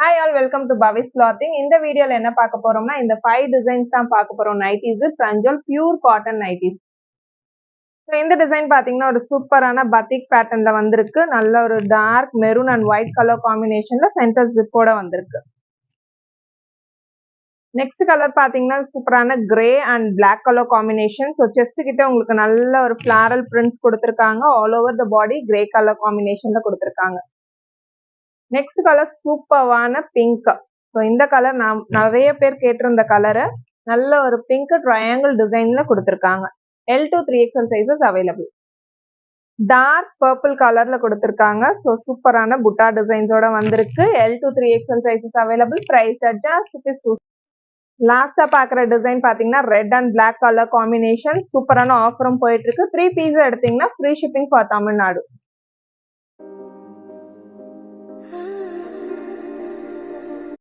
Hi all, welcome to Bhavi's Clothing. இந்த வீடியோல என்ன பார்க்க போறோம்னா இந்த 5 டிசைன்ஸ் தான் பார்க்க போறோம். Nighties Pranjal pure cotton nighties. So இந்த டிசைன் பார்த்தீங்கன்னா ஒரு சூப்பரான பத்திக் பேட்டர்ன்ல வந்திருக்கு. நல்ல ஒரு dark maroon and white colour காம்பினேஷன்ல சென்டர் ஜிப்போட வந்திருக்கு. நெக்ஸ்ட் கலர் பார்த்தீங்கன்னா சூப்பரான grey and black colour combination. So chest கிட்ட உங்களுக்கு நல்ல ஒரு ஃபிளாரல் பிரிண்ட்ஸ் கொடுத்துருக்காங்க. All over the body grey colour காம்பினேஷன்ல கொடுத்துருக்காங்க. நெக்ஸ்ட் கலர் சூப்பரான பிங்க். ஸோ இந்த கலர் நான் நிறைய பேர் கேட்டிருந்த கலரு. நல்ல ஒரு பிங்க் ட்ரையாங்கிள் டிசைன்ல கொடுத்துருக்காங்க. L to 3XL sizes available. Dark purple கலர்ல கொடுத்துருக்காங்க. ஸோ சூப்பரான புட்டா டிசைன்ஸோட வந்திருக்கு. L to 3XL sizes available. Price at ₹2. லாஸ்டா பாக்குற டிசைன் பாத்தீங்கன்னா red and black colour combination. சூப்பரான ஆஃபரும் போயிட்டு இருக்கு. 3 பீஸ் எடுத்தீங்கன்னா ஃப்ரீ ஷிப்பிங் ஃபார் தமிழ்நாடு.